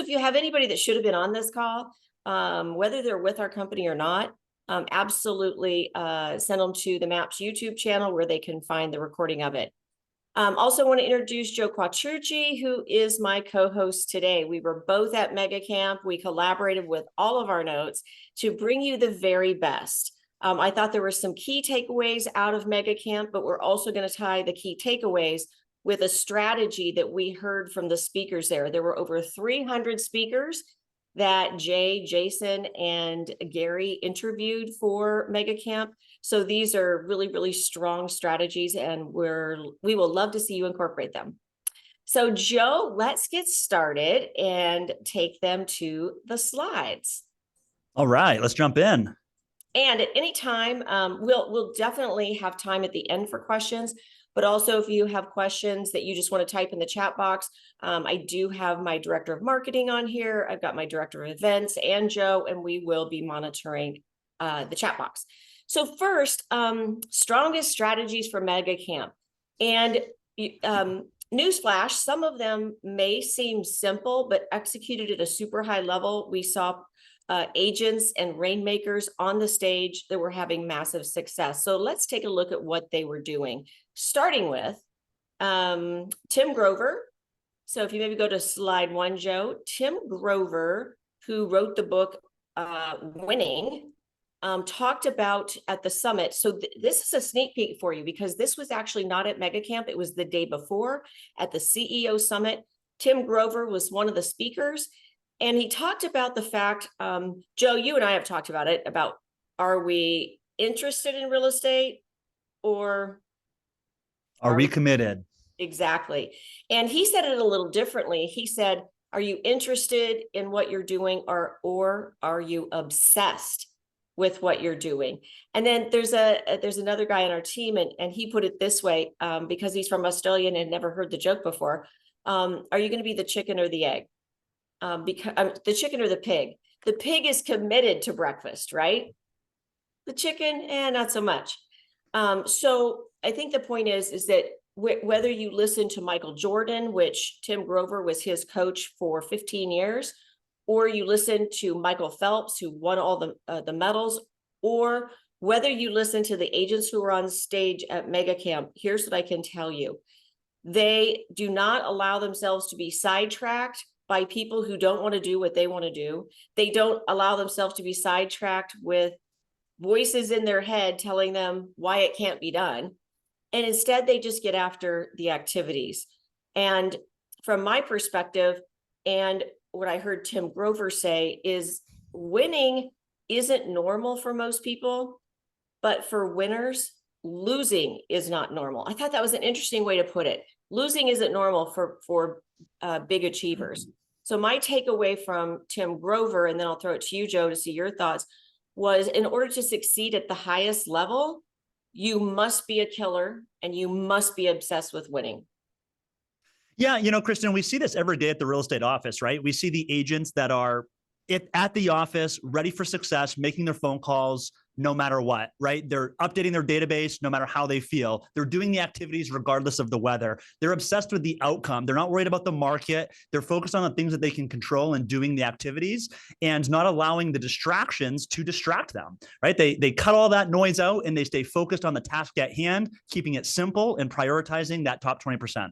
if you have anybody that should have been on this call, whether they're with our company or not, absolutely send them to the MAPS YouTube channel where they can find the recording of it. Also want to introduce Joe Quattrucci, who is my co-host today. We were both at Mega Camp. We collaborated with all of our notes to bring you the very best. I thought there were some key takeaways out of Mega Camp, but we're also going to tie the key takeaways with a strategy that we heard from the speakers there. There were over 300 speakers that Jay, Jason, and Gary interviewed for Mega Camp. So these are really, really strong strategies, and we will love to see you incorporate them. So Joe, let's get started and take them to the slides. All right, let's jump in. And at any time, we'll definitely have time at the end for questions. But also, if you have questions that you just want to type in the chat box, I do have my director of marketing on here. I've got my director of events and Joe, and we will be monitoring the chat box. So first, strongest strategies for Mega Camp. And newsflash, some of them may seem simple, but executed at a super high level. We saw agents and rainmakers on the stage that were having massive success. So let's take a look at what they were doing, starting with Tim Grover. So if you maybe go to slide 1, Joe, Tim Grover, who wrote the book Winning, talked about at the summit. So this is a sneak peek for you, because this was actually not at Mega Camp. It was the day before at the CEO Summit. Tim Grover was one of the speakers. And he talked about the fact, Joe, you and I have talked about it, about are we interested in real estate or are we committed? Exactly. And he said it a little differently. He said, are you interested in what you're doing, or are you obsessed with what you're doing? And then there's another guy on our team, and he put it this way, because he's from Australia and had never heard the joke before. Are you going to be the chicken or the egg? Because the chicken or the pig. The pig is committed to breakfast, right? The chicken, not so much. So I think the point is that whether you listen to Michael Jordan, which Tim Grover was his coach for 15 years, or you listen to Michael Phelps, who won all the medals, or whether you listen to the agents who were on stage at Mega Camp, here's what I can tell you. They do not allow themselves to be sidetracked by people who don't want to do what they want to do. They don't allow themselves to be sidetracked with voices in their head telling them why it can't be done. And instead, they just get after the activities. And from my perspective, and what I heard Tim Grover say, is winning isn't normal for most people, but for winners, losing is not normal. I thought that was an interesting way to put it. Losing isn't normal for big achievers. So my takeaway from Tim Grover, and then I'll throw it to you, Joe, to see your thoughts, was in order to succeed at the highest level, you must be a killer and you must be obsessed with winning. Yeah, Kristan, we see this every day at the real estate office, right? We see the agents that are at the office, ready for success, making their phone calls no matter what, right? They're updating their database no matter how they feel. They're doing the activities regardless of the weather. They're obsessed with the outcome. They're not worried about the market. They're focused on the things that they can control and doing the activities and not allowing the distractions to distract them, right? They cut all that noise out and they stay focused on the task at hand, keeping it simple and prioritizing that top 20%.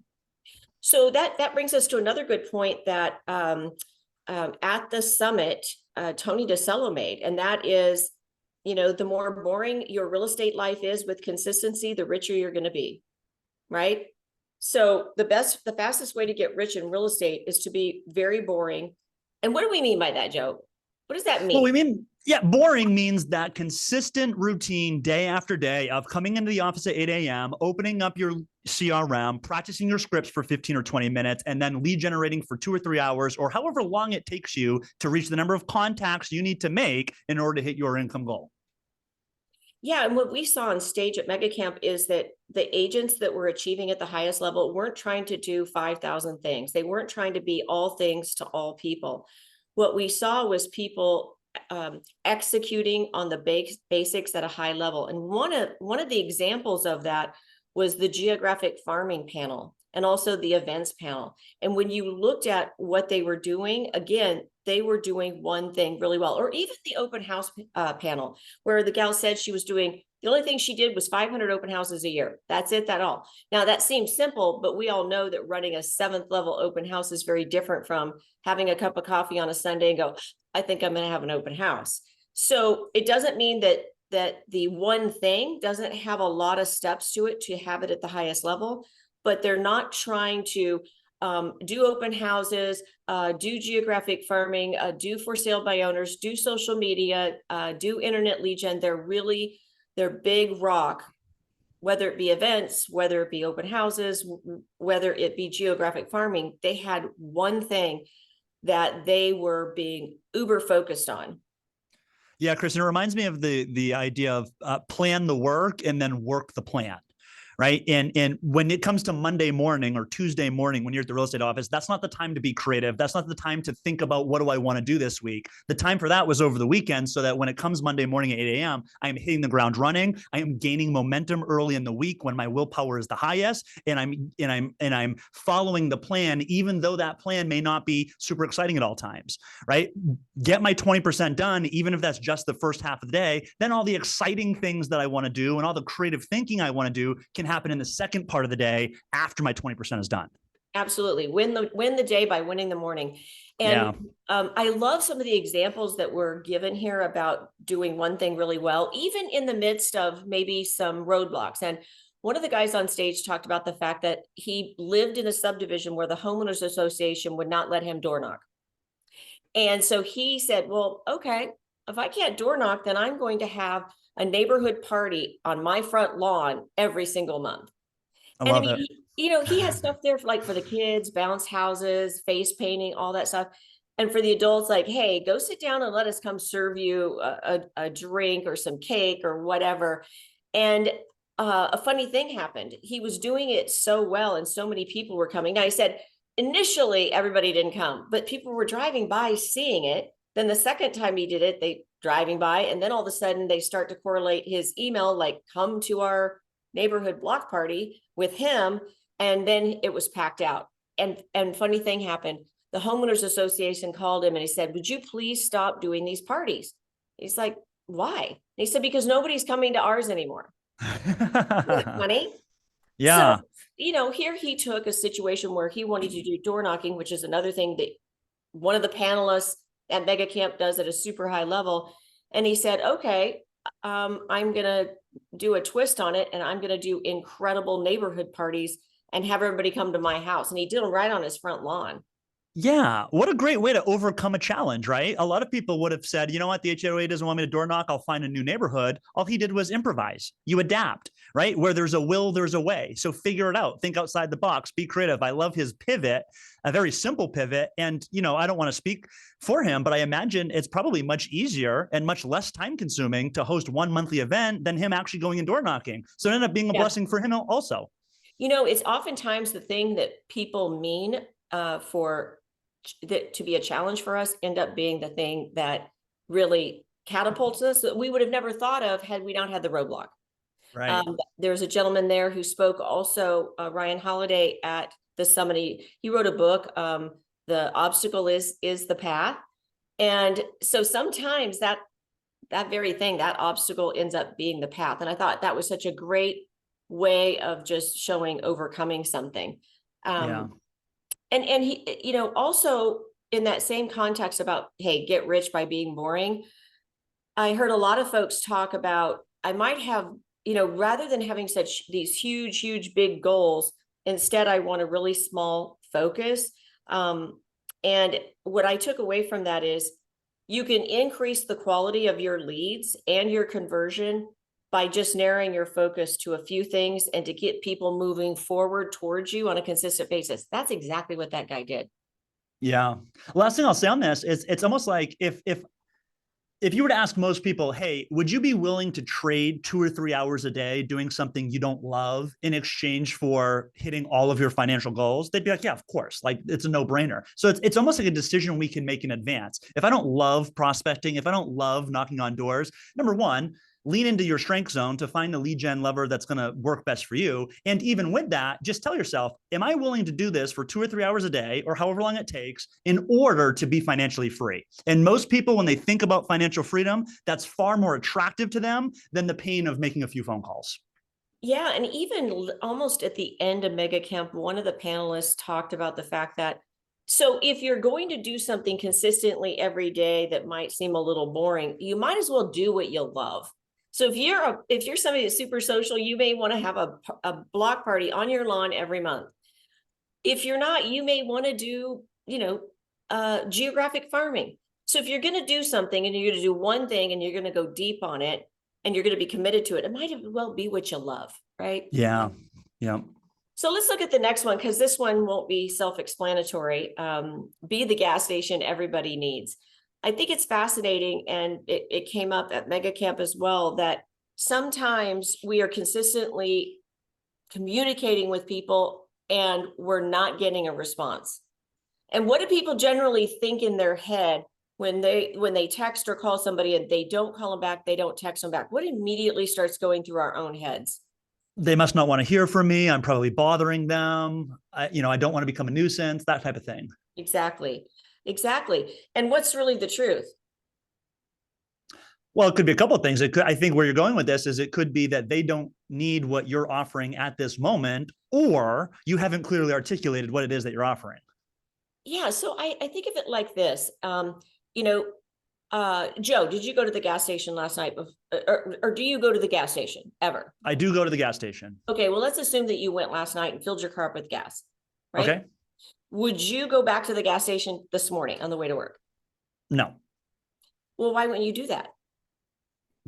So that brings us to another good point that at the summit, Tony DeCello made, and that is, the more boring your real estate life is with consistency, the richer you're going to be, right? So the fastest way to get rich in real estate is to be very boring. And what do we mean by that, Joe? What does that mean? Well, boring means that consistent routine day after day of coming into the office at 8 a.m., opening up your CRM, practicing your scripts for 15 or 20 minutes, and then lead generating for 2 or 3 hours, or however long it takes you to reach the number of contacts you need to make in order to hit your income goal. Yeah, and what we saw on stage at Mega Camp is that the agents that were achieving at the highest level weren't trying to do 5,000 things. They weren't trying to be all things to all people. What we saw was people executing on the basics at a high level. And one of the examples of that was the geographic farming panel. and also the events panel. And when you looked at what they were doing, again, they were doing one thing really well. Or even the open house panel, where the gal said she was doing, the only thing she did was 500 open houses a year. That's it, that all. Now that seems simple, but we all know that running a 7th level open house is very different from having a cup of coffee on a Sunday and go, I think I'm going to have an open house. So it doesn't mean that the one thing doesn't have a lot of steps to it to have it at the highest level, but they're not trying to do open houses, do geographic farming, do for sale by owners, do social media, do internet lead gen. They're big rock, whether it be events, whether it be open houses, whether it be geographic farming. They had one thing that they were being uber focused on. Yeah, Kristen, it reminds me of the idea of plan the work and then work the plan. Right. And when it comes to Monday morning or Tuesday morning, when you're at the real estate office, that's not the time to be creative. That's not the time to think about what do I want to do this week. The time for that was over the weekend, so that when it comes Monday morning at 8 a.m., I am hitting the ground running. I am gaining momentum early in the week when my willpower is the highest, and I'm following the plan, even though that plan may not be super exciting at all times. Right. Get my 20% done, even if that's just the first half of the day. Then all the exciting things that I want to do and all the creative thinking I want to do can happen in the second part of the day after my 20% is done. Absolutely. Win the day by winning the morning. And I love some of the examples that were given here about doing one thing really well, even in the midst of maybe some roadblocks. And one of the guys on stage talked about the fact that he lived in a subdivision where the homeowners association would not let him door knock. And so he said, well, okay, if I can't door knock, then I'm going to have a neighborhood party on my front lawn every single month. I love it. He has stuff there for the kids, bounce houses, face painting, all that stuff. And for the adults, like, hey, go sit down and let us come serve you a drink or some cake or whatever. And a funny thing happened. He was doing it so well and so many people were coming. Now, I said, initially, everybody didn't come, but people were driving by seeing it. Then the second time he did it, they driving by, and then all of a sudden they start to correlate his email, like, come to our neighborhood block party with him. And then it was packed out. And funny thing happened. The homeowners association called him and he said, would you please stop doing these parties? He's like, why? And he said, because nobody's coming to ours anymore. Isn't that funny? Yeah. So, here he took a situation where he wanted to do door knocking, which is another thing that one of the panelists at Mega Camp does at a super high level. And he said, okay, I'm going to do a twist on it, and I'm going to do incredible neighborhood parties and have everybody come to my house. And he did them right on his front lawn. Yeah. What a great way to overcome a challenge, right? A lot of people would have said, you know what, the HOA doesn't want me to door knock, I'll find a new neighborhood. All he did was improvise. You adapt, right? Where there's a will, there's a way. So figure it out. Think outside the box. Be creative. I love his pivot, a very simple pivot. And, I don't want to speak for him, but I imagine it's probably much easier and much less time consuming to host one monthly event than him actually going and door knocking. So it ended up being a blessing for him also. It's oftentimes the thing that people mean for that to be a challenge for us end up being the thing that really catapults us that we would have never thought of had we not had the roadblock. Right. There's a gentleman there who spoke also, Ryan Holiday, at the summit. He wrote a book, The Obstacle is the Path. And so sometimes that very thing, that obstacle ends up being the path. And I thought that was such a great way of just showing overcoming something. And he, also in that same context about, hey, get rich by being boring. I heard a lot of folks talk about, I might have, rather than having these huge, big goals, instead, I want a really small focus. And what I took away from that is you can increase the quality of your leads and your conversion by just narrowing your focus to a few things and to get people moving forward towards you on a consistent basis. That's exactly what that guy did. Yeah. Last thing I'll say on this is it's almost like if you were to ask most people, hey, would you be willing to trade 2 or 3 hours a day doing something you don't love in exchange for hitting all of your financial goals? They'd be like, yeah, of course. Like, it's a no-brainer. So it's almost like a decision we can make in advance. If I don't love prospecting, if I don't love knocking on doors, number one, lean into your strength zone to find the lead gen lever that's going to work best for you. And even with that, just tell yourself, am I willing to do this for 2 or 3 hours a day or however long it takes in order to be financially free? And most people, when they think about financial freedom, that's far more attractive to them than the pain of making a few phone calls. Yeah, and even almost at the end of Mega Camp, one of the panelists talked about the fact that, so if you're going to do something consistently every day that might seem a little boring, you might as well do what you love. So if you're somebody that's super social, you may want to have a block party on your lawn every month. If you're not, you may want to do, geographic farming. So if you're going to do something and you're going to do one thing and you're going to go deep on it and you're going to be committed to it, it might as well be what you love, right? Yeah. Yeah. So let's look at the next one, because this one won't be self-explanatory. Be the gas station everybody needs. I think it's fascinating, and it came up at Mega Camp as well, that sometimes we are consistently communicating with people and we're not getting a response. And what do people generally think in their head when they text or call somebody and they don't call them back, they don't text them back? What immediately starts going through our own heads? They must not want to hear from me. I'm probably bothering them. I don't want to become a nuisance, that type of thing. Exactly. And what's really the truth? Well, it could be a couple of things. I think where you're going with this is it could be that they don't need what you're offering at this moment, or you haven't clearly articulated what it is that you're offering. Yeah. So I think of it like this. Joe, did you go to the gas station last night? Or do you go to the gas station ever? I do go to the gas station. Okay. Well, let's assume that you went last night and filled your car up with gas, right? Okay. Would you go back to the gas station this morning on the way to work? No, Well, why wouldn't you do that?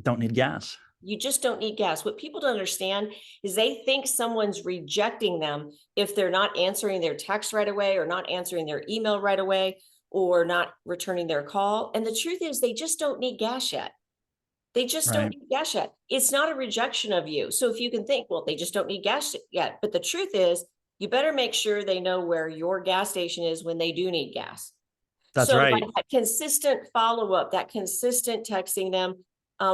don't need gas. You just don't need gas. What people don't understand is they think someone's rejecting them if they're not answering their text right away, or not answering their email right away, or not returning their call. And the truth is they just don't need gas yet. They just don't need gas yet. It's not a rejection of you. So if you can think, well, they just don't need gas yet. But the truth is, you better make sure they know where your gas station is when they do need gas. That's So right. by that consistent follow-up, that consistent texting them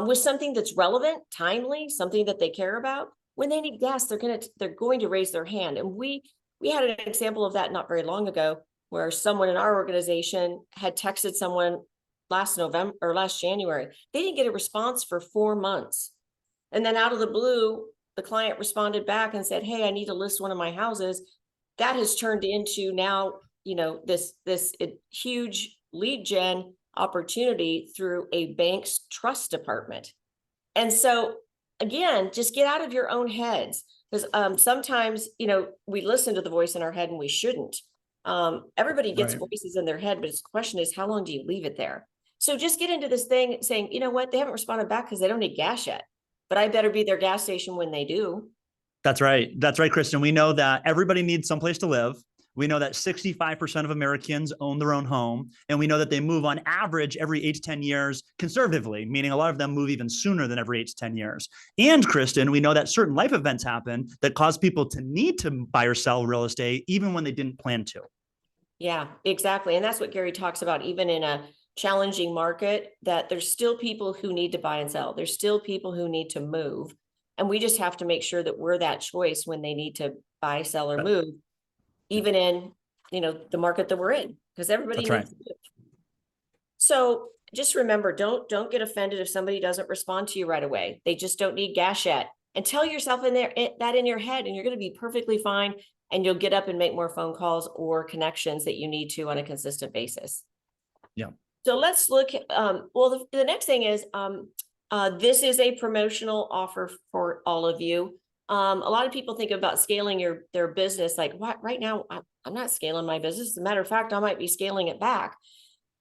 with something that's relevant, timely, something that they care about, when they need gas, they're going to raise their hand. And we had an example of that not very long ago, where someone in our organization had texted someone last November or last January. They didn't get a response for 4 months. And then out of the blue, the client responded back and said, hey, I need to list one of my houses. That has turned into now, this huge lead gen opportunity through a bank's trust department. And so again, just get out of your own heads, because sometimes, we listen to the voice in our head and we shouldn't. Everybody gets voices in their head, but the question is, how long do you leave it there? So just get into this thing saying, you know what, they haven't responded back because they don't need gas yet, but I better be their gas station when they do. That's right. That's right, Kristan. We know that everybody needs someplace to live. We know that 65% of Americans own their own home. And we know that they move on average every 8 to 10 years conservatively, meaning a lot of them move even sooner than every 8 to 10 years. And Kristan, we know that certain life events happen that cause people to need to buy or sell real estate, even when they didn't plan to. Yeah, exactly. And that's what Gary talks about, even in a challenging market, that there's still people who need to buy and sell. There's still people who need to move. And we just have to make sure that we're that choice when they need to buy, sell, or move, even in, the market that we're in, because everybody needs to move. So just remember, don't get offended if somebody doesn't respond to you right away. They just don't need gas yet. And tell yourself that in your head, and you're going to be perfectly fine. And you'll get up and make more phone calls or connections that you need to on a consistent basis. Yeah. So let's look at, the next thing is, this is a promotional offer for all of you. A lot of people think about scaling their business. Like, what, right now, I'm not scaling my business. As a matter of fact, I might be scaling it back.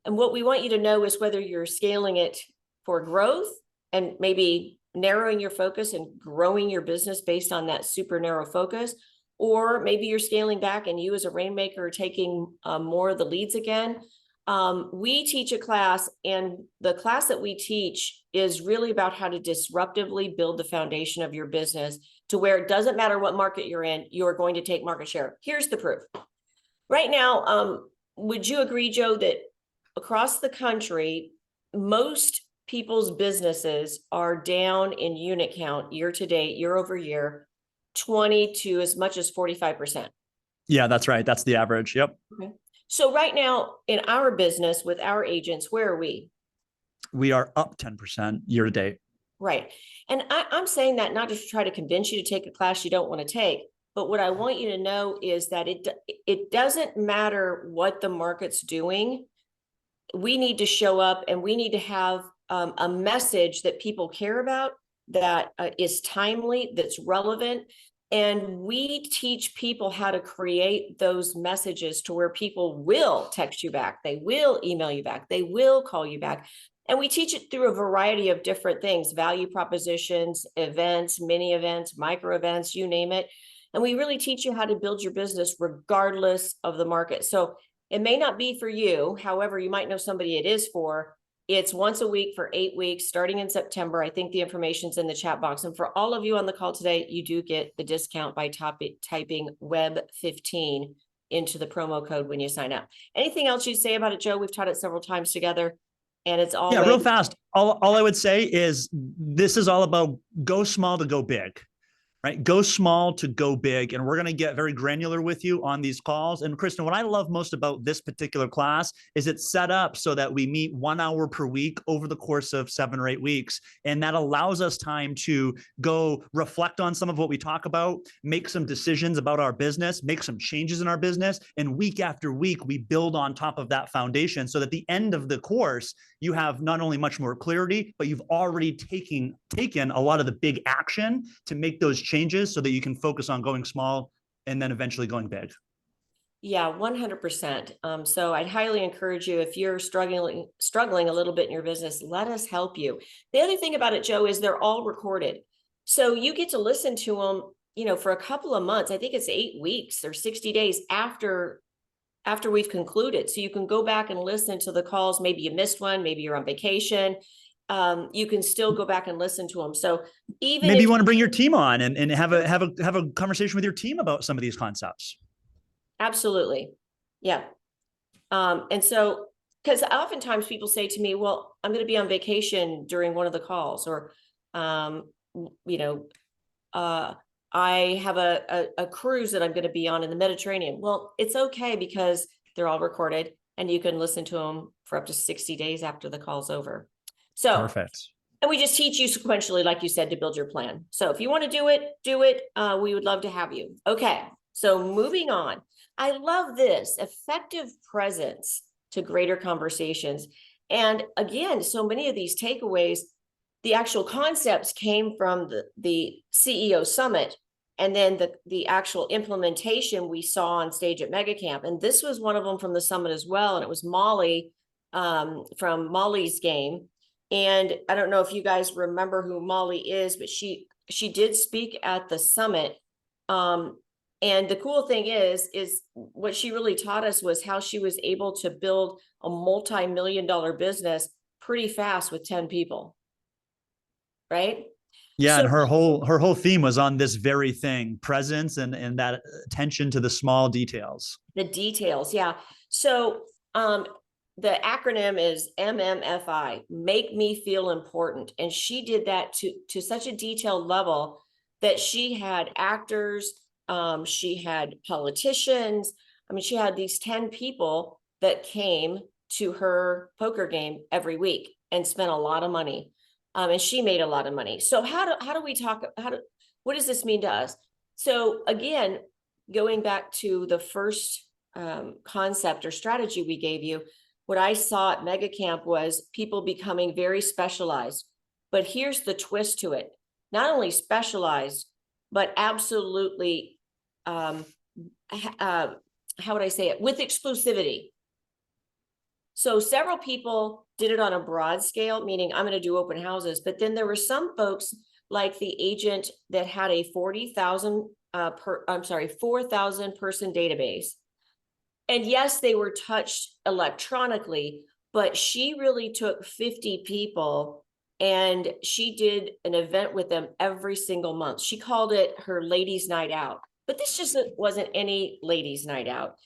And what we want you to know is whether you're scaling it for growth and maybe narrowing your focus and growing your business based on that super narrow focus, or maybe you're scaling back and you as a rainmaker are taking more of the leads again. We teach a class, and the class that we teach is really about how to disruptively build the foundation of your business to where it doesn't matter what market you're in, you're going to take market share. Here's the proof. Right now, would you agree, Joe, that across the country, most people's businesses are down in unit count year to date, year over year, 20 to as much as 45%. Yeah, that's right. That's the average. Yep. Okay. So right now in our business with our agents, where are we? We are up 10% year to date. Right. And I'm saying that not just to try to convince you to take a class you don't want to take, but what I want you to know is that it doesn't matter what the market's doing. We need to show up and we need to have a message that people care about, that is timely, that's relevant. And we teach people how to create those messages to where people will text you back, they will email you back, they will call you back. And we teach it through a variety of different things, value propositions, events, mini events, micro events, you name it. And we really teach you how to build your business regardless of the market. So it may not be for you. However, you might know somebody it is for. It's once a week for 8 weeks, starting in September. I think the information's in the chat box. And for all of you on the call today, you do get the discount by typing WEB15 into the promo code when you sign up. Anything else you'd say about it, Joe? We've taught it several times together. And it's all real fast. All I would say is this is all about go small to go big, right? Go small to go big. And we're going to get very granular with you on these calls. And Kristan, what I love most about this particular class is it's set up so that we meet 1 hour per week over the course of 7 or 8 weeks. And that allows us time to go reflect on some of what we talk about, make some decisions about our business, make some changes in our business. And week after week, we build on top of that foundation so that at the end of the course, you have not only much more clarity, but you've already taken a lot of the big action to make those changes so that you can focus on going small and then eventually going big. Yeah, 100%. So I'd highly encourage you, if you're struggling a little bit in your business, let us help you. The other thing about it, Joe, is they're all recorded. So you get to listen to them, for a couple of months. I think it's 8 weeks or 60 days after we've concluded. So you can go back and listen to the calls. Maybe you missed one, maybe you're on vacation. You can still go back and listen to them. So even maybe if you want to bring your team on and have a conversation with your team about some of these concepts. Absolutely. Yeah. And so, because oftentimes people say to me, well, I'm going to be on vacation during one of the calls, or, I have a cruise that I'm going to be on in the Mediterranean. Well, it's okay because they're all recorded and you can listen to them for up to 60 days after the call's over. So perfect. And we just teach you sequentially, like you said, to build your plan. So if you want to do it. We would love to have you. Okay. So moving on. I love this effective presence to greater conversations. And again, so many of these takeaways, the actual concepts came from the CEO summit, and then the actual implementation we saw on stage at Mega Camp. And this was one of them from the summit as well. And it was Molly from Molly's Game. And I don't know if you guys remember who Molly is, but she did speak at the summit. And the cool thing is what she really taught us was how she was able to build a multi-million-dollar business pretty fast with 10 people. Right? Yeah, so, and her whole theme was on this very thing, presence and that attention to the small details. The details, yeah. So the acronym is MMFI, make me feel important. And she did that to such a detailed level that she had actors, she had politicians. I mean, she had these 10 people that came to her poker game every week and spent a lot of money. And she made a lot of money. So how do we talk? What does this mean to us? So again, going back to the first concept or strategy we gave you, what I saw at Mega Camp was people becoming very specialized. But here's the twist to it: not only specialized, but absolutely, how would I say it? With exclusivity. So several people did it on a broad scale, meaning I'm going to do open houses. But then there were some folks like the agent that had a 4,000 person database. And yes, they were touched electronically, but she really took 50 people and she did an event with them every single month. She called it her ladies' night out, but this just wasn't any ladies' night out.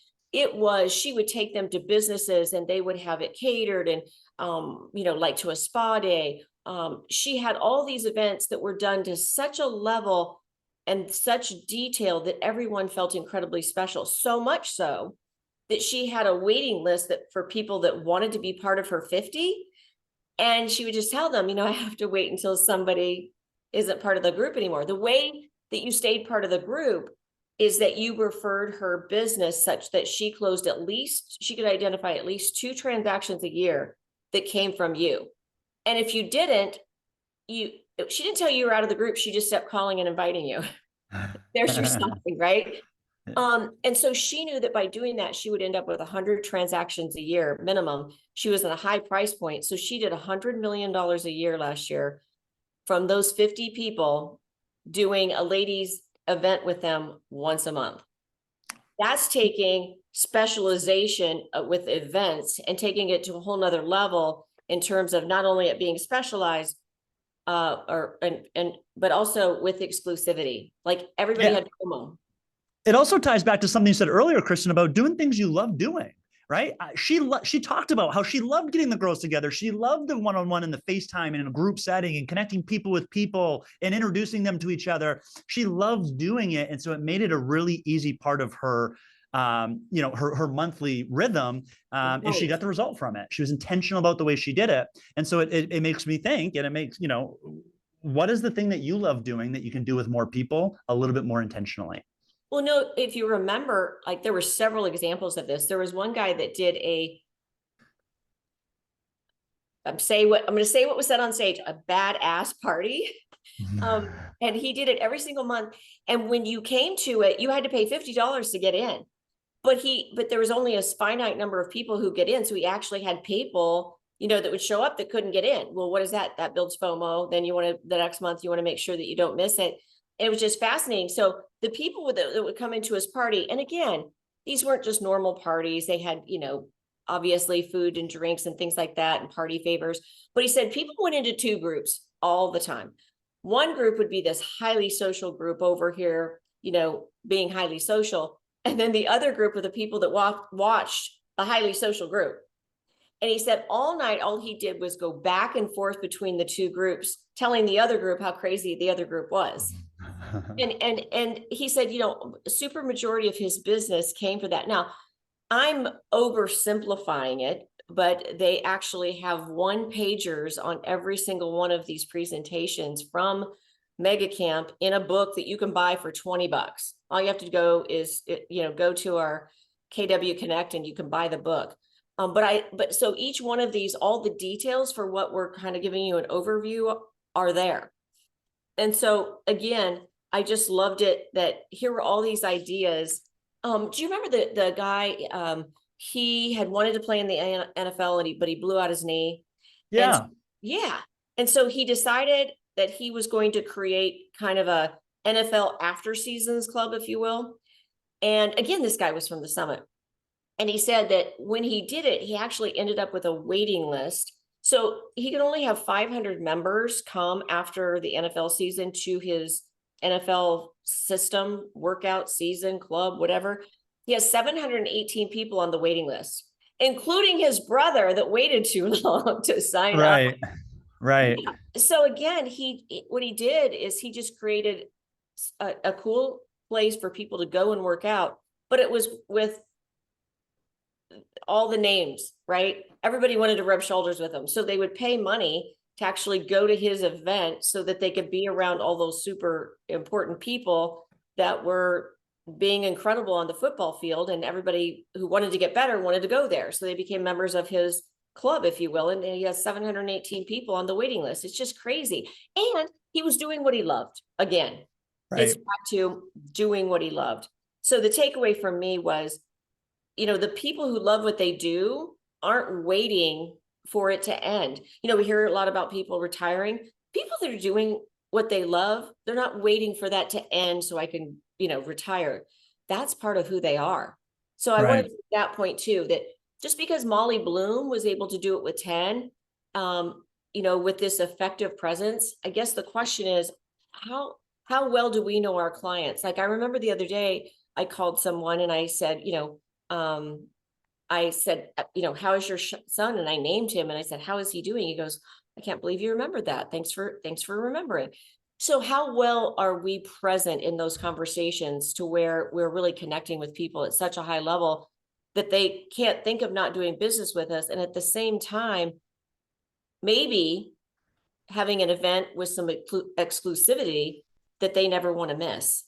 she would take them to businesses and they would have it catered and, like to a spa day. She had all these events that were done to such a level and such detail that everyone felt incredibly special. So much so that she had a waiting list that for people that wanted to be part of her 50. And she would just tell them, I have to wait until somebody isn't part of the group anymore. The way that you stayed part of the group is that you referred her business such that she could identify at least 2 transactions a year that came from you. And if you didn't, she didn't tell you were out of the group. She just kept calling and inviting you. There's your something, right? And so she knew that by doing that, she would end up with 100 transactions a year minimum. She was at a high price point. So she did $100 million a year last year from those 50 people doing a ladies event with them once a month. That's taking specialization with events and taking it to a whole nother level in terms of not only it being specialized, but also with exclusivity. Like everybody had promo. It also ties back to something you said earlier, Kristan, about doing things you love doing, right? She talked about how she loved getting the girls together. She loved the one-on-one and the FaceTime and in a group setting and connecting people with people and introducing them to each other. She loved doing it. And so it made it a really easy part of her, her monthly rhythm. And she got the result from it. She was intentional about the way she did it. And so it makes me think, and it makes, what is the thing that you love doing that you can do with more people a little bit more intentionally? Well, no, if you remember, like there were several examples of this. There was one guy that did I'm going to say what was said on stage, a badass party. And he did it every single month. And when you came to it, you had to pay $50 to get in. But there was only a finite number of people who get in. So he actually had people, that would show up that couldn't get in. Well, what is that? That builds FOMO. Then the next month, you want to make sure that you don't miss it. And it was just fascinating. So the people that would come into his party, and again, these weren't just normal parties. They had, obviously food and drinks and things like that and party favors. But he said people went into 2 groups all the time. One group would be this highly social group over here, being highly social. And then the other group were the people that watched a highly social group. And he said all night, all he did was go back and forth between the 2 groups, telling the other group how crazy the other group was. And he said, a super majority of his business came for that. Now, I'm oversimplifying it, but they actually have 1-pagers on every single one of these presentations from Mega Camp in a book that you can buy for $20. All you have to go is, go to our KW Connect and you can buy the book. But so each one of these, all the details for what we're kind of giving you an overview are there. And so again, I just loved it that here were all these ideas. Do you remember the guy, he had wanted to play in the NFL but he blew out his knee. Yeah. And so he decided that he was going to create kind of a NFL after seasons club, if you will. And again, this guy was from the Summit. And he said that when he did it, he actually ended up with a waiting list. So he could only have 500 members come after the NFL season to his NFL system, workout season, club, whatever. He has 718 people on the waiting list, including his brother that waited too long to sign up. Right. So again, what he did is he just created a cool place for people to go and work out, but it was with all the names, right? Everybody wanted to rub shoulders with him. So they would pay money to actually go to his event so that they could be around all those super important people that were being incredible on the football field. And everybody who wanted to get better wanted to go there. So they became members of his club, if you will. And he has 718 people on the waiting list. It's just crazy. And he was doing what he loved. Again, it's back to doing what he loved. So the takeaway from me was, the people who love what they do aren't waiting for it to end. We hear a lot about people retiring. People that are doing what they love, they're not waiting for that to end so I can, retire. That's part of who they are. So I wanted to make that point too, that just because Molly Bloom was able to do it with 10, with this effective presence, I guess the question is, how well do we know our clients? Like I remember the other day, I called someone and I said, I said, how is your son? And I named him and I said, how is he doing? He goes, I can't believe you remembered that. Thanks for remembering. So how well are we present in those conversations to where we're really connecting with people at such a high level that they can't think of not doing business with us? And at the same time, maybe having an event with some exclusivity that they never want to miss.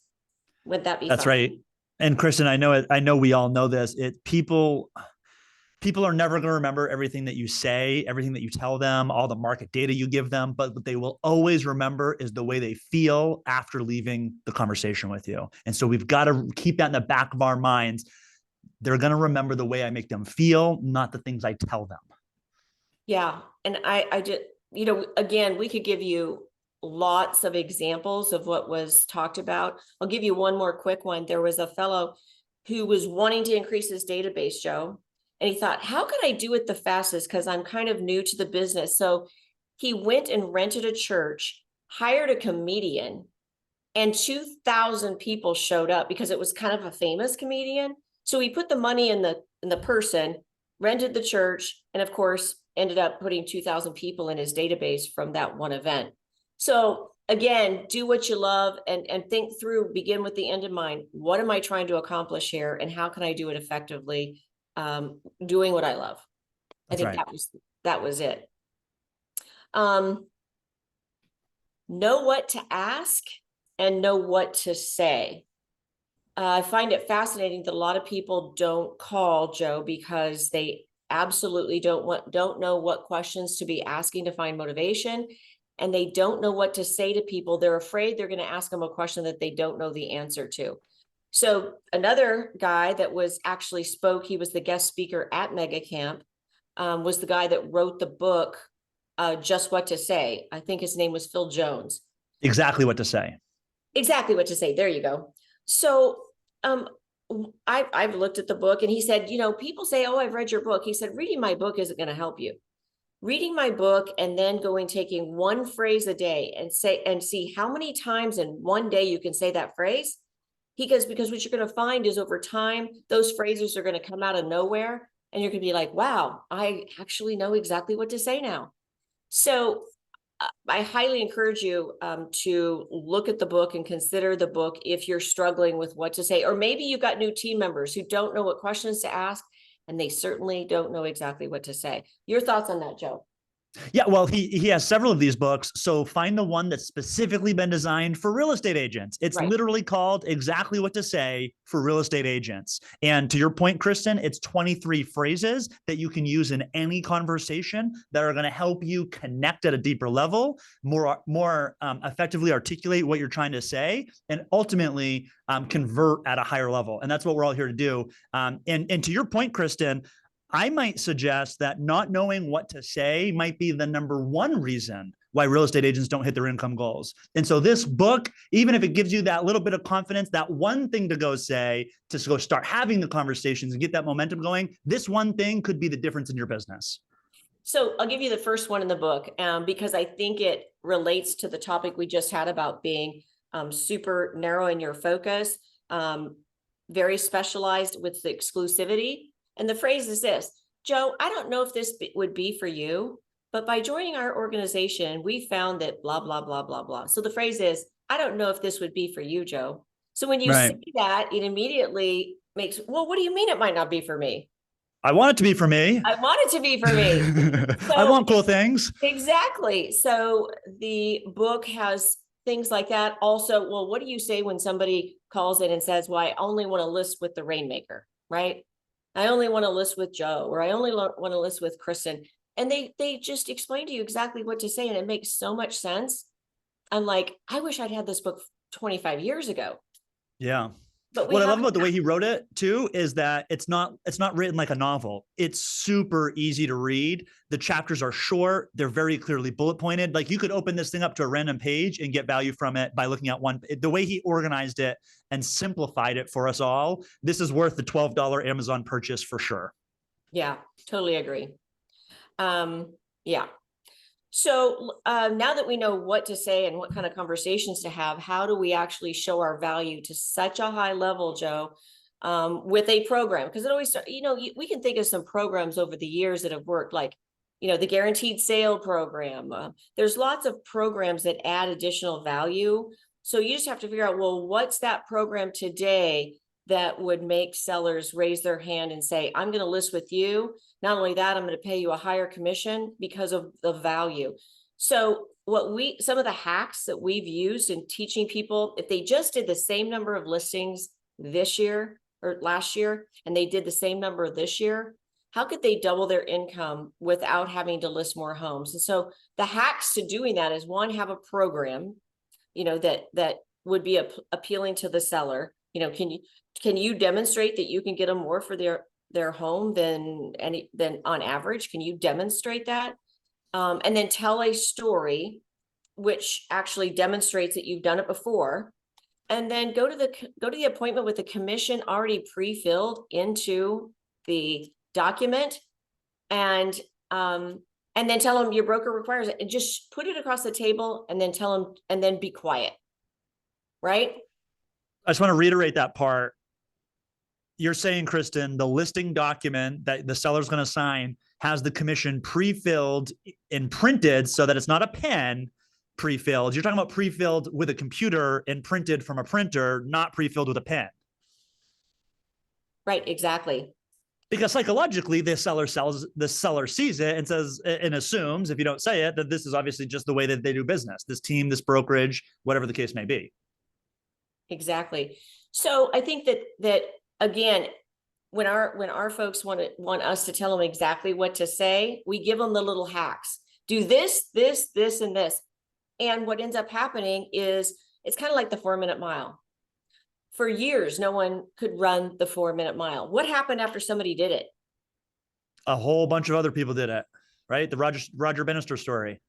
Would that be That's fun? right. And Kristan, I know it. I know we all know this. People are never going to remember everything that you say, everything that you tell them, all the market data you give them. But what they will always remember is the way they feel after leaving the conversation with you. And so we've got to keep that in the back of our minds. They're going to remember the way I make them feel, not the things I tell them. Yeah. And I just, again, we could give you lots of examples of what was talked about. I'll give you one more quick one. There was a fellow who was wanting to increase his database, Joe, and he thought, how can I do it the fastest? Because I'm kind of new to the business. So he went and rented a church, hired a comedian, and 2,000 people showed up because it was kind of a famous comedian. So he put the money in the person, rented the church, and of course ended up putting 2,000 people in his database from that one event. So again, do what you love and think through, begin with the end in mind. What am I trying to accomplish here? And how can I do it effectively? Doing what I love. That's I think right. that was it. Know what to ask and know what to say. I find it fascinating that a lot of people don't call, Joe, because they absolutely don't know what questions to be asking to find motivation, and they don't know what to say to people. They're afraid they're going to ask them a question that they don't know the answer to. So another guy that was actually spoke, he was the guest speaker at Mega Camp, was the guy that wrote the book, Just What to Say. I think his name was Phil Jones. Exactly what to say. Exactly what to say. There you go. So I've looked at the book, and he said, people say, oh, I've read your book. He said, reading my book isn't going to help you. Reading my book and then taking one phrase a day and see how many times in one day you can say that phrase. Because what you're going to find is over time, those phrases are going to come out of nowhere, and you're going to be like, wow, I actually know exactly what to say now. So I highly encourage you to look at the book and consider the book if you're struggling with what to say, or maybe you've got new team members who don't know what questions to ask, and they certainly don't know exactly what to say. Your thoughts on that, Joe? Yeah, well, he has several of these books. So find the one that's specifically been designed for real estate agents. It's Right. literally called Exactly What to Say for Real Estate Agents. And to your point, Kristan, it's 23 phrases that you can use in any conversation that are going to help you connect at a deeper level, more effectively articulate what you're trying to say, and ultimately convert at a higher level. And that's what we're all here to do. And to your point, Kristan, I might suggest that not knowing what to say might be the number one reason why real estate agents don't hit their income goals. And so this book, even if it gives you that little bit of confidence, that one thing to go say, to go start having the conversations and get that momentum going, this one thing could be the difference in your business. So I'll give you the first one in the book because I think it relates to the topic we just had about being super narrow in your focus, very specialized with the exclusivity. And the phrase is this: Joe, I don't know if this would be for you, but by joining our organization, we found that blah, blah, blah, blah, blah. So the phrase is, I don't know if this would be for you, Joe. So when you Right. say that, it immediately makes, well, what do you mean it might not be for me? I want it to be for me. I want it to be for me. I So want cool things. exactly. So the book has things like that. Also, well, what do you say when somebody calls in and says, well, I only want to list with the Rainmaker, right? I only want to list with Joe, or I only want to list with Kristan. And they just explain to you exactly what to say. And it makes so much sense. I'm like, I wish I'd had this book 25 years ago. Yeah. But we What I love haven't. about the way he wrote it too is that it's not written like a novel. It's super easy to read. The chapters are short. They're very clearly bullet pointed. Like you could open this thing up to a random page and get value from it by looking at one. The way he organized it and simplified it for us all, this is worth the $12 Amazon purchase for sure. Yeah, totally agree. Yeah. So now that we know what to say and what kind of conversations to have, how do we actually show our value to such a high level, Joe, with a program, because it always, we can think of some programs over the years that have worked, like, the guaranteed sale program. There's lots of programs that add additional value. So you just have to figure out, well, what's that program today that would make sellers raise their hand and say, I'm going to list with you. Not only that, I'm going to pay you a higher commission because of the value. So some of the hacks that we've used in teaching people, if they just did the same number of listings this year or last year, and they did the same number this year, how could they double their income without having to list more homes? And so the hacks to doing that is, one, have a program, that would be appealing to the seller. Can you demonstrate that you can get them more for their home than on average? Can you demonstrate that? And then tell a story which actually demonstrates that you've done it before. And then go to the appointment with the commission already pre-filled into the document, and then tell them your broker requires it, and just put it across the table, and then tell them, and then be quiet. Right? I just want to reiterate that part. You're saying, Kristan, the listing document that the seller's going to sign has the commission pre-filled and printed so that it's not a pen pre-filled. You're talking about pre-filled with a computer and printed from a printer, not pre-filled with a pen. Right, exactly. Because psychologically, the seller sees it and says, and assumes, if you don't say it, that this is obviously just the way that they do business, this team, this brokerage, whatever the case may be. Exactly. So I think that again, when our folks want us to tell them exactly what to say, we give them the little hacks. Do this, this, this, and this. And what ends up happening is, it's kind of like the 4-minute mile. For years, no one could run the 4-minute mile. What happened after somebody did it? A whole bunch of other people did it, right? The Roger Bannister story.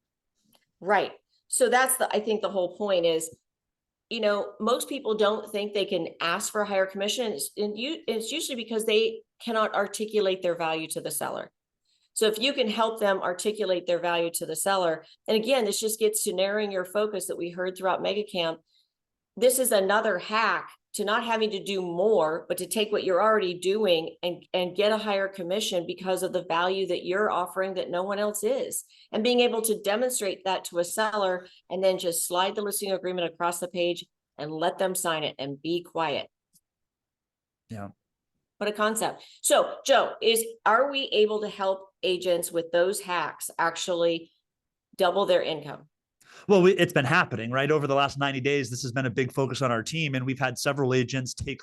Right. So that's I think the whole point is, most people don't think they can ask for a higher commission. It's usually because they cannot articulate their value to the seller. So if you can help them articulate their value to the seller, and again, this just gets to narrowing your focus that we heard throughout Mega Camp. This is another hack to not having to do more, but to take what you're already doing and get a higher commission because of the value that you're offering that no one else is. And being able to demonstrate that to a seller, and then just slide the listing agreement across the page and let them sign it and be quiet. Yeah. What a concept. So Joe, are we able to help agents with those hacks actually double their income? Well, it's been happening, right? Over the last 90 days, this has been a big focus on our team. And we've had several agents take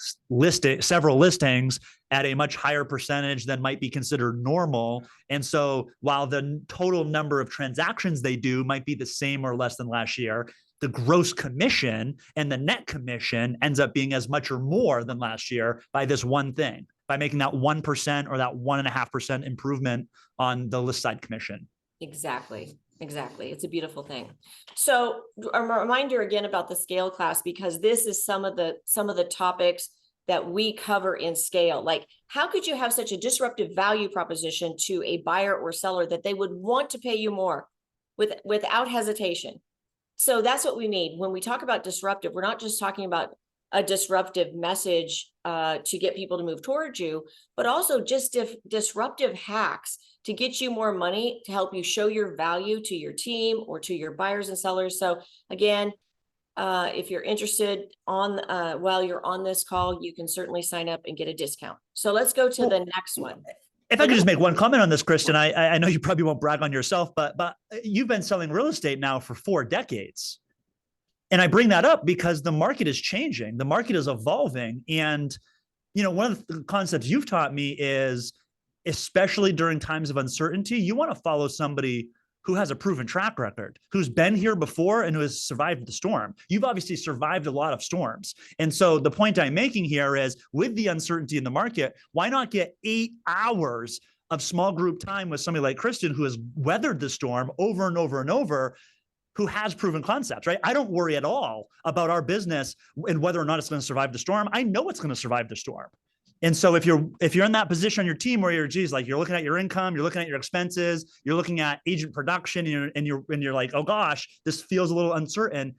several listings at a much higher percentage than might be considered normal. And so while the total number of transactions they do might be the same or less than last year, the gross commission and the net commission ends up being as much or more than last year by this one thing, by making that 1% or that 1.5% improvement on the list side commission. Exactly. It's a beautiful thing. So a reminder again about the scale class, because this is some of the topics that we cover in scale. Like, how could you have such a disruptive value proposition to a buyer or seller that they would want to pay you more without hesitation? So that's what we need. When we talk about disruptive, we're not just talking about a disruptive message to get people to move towards you, but also just disruptive hacks to get you more money, to help you show your value to your team or to your buyers and sellers. So again, if you're interested while you're on this call, you can certainly sign up and get a discount. So let's go to the next one. If I could just make one comment on this, Kristan, I know you probably won't brag on yourself, but you've been selling real estate now for 4 decades. And I bring that up because the market is changing. The market is evolving. And, one of the concepts you've taught me is, especially during times of uncertainty, you want to follow somebody who has a proven track record, who's been here before and who has survived the storm. You've obviously survived a lot of storms. And so the point I'm making here is, with the uncertainty in the market, why not get 8 hours of small group time with somebody like Kristan, who has weathered the storm over and over and over, who has proven concepts, right? I don't worry at all about our business and whether or not it's going to survive the storm. I know it's going to survive the storm. And so if you're in that position on your team where you're looking at your income, you're looking at your expenses, you're looking at agent production, and you're like, oh gosh, this feels a little uncertain,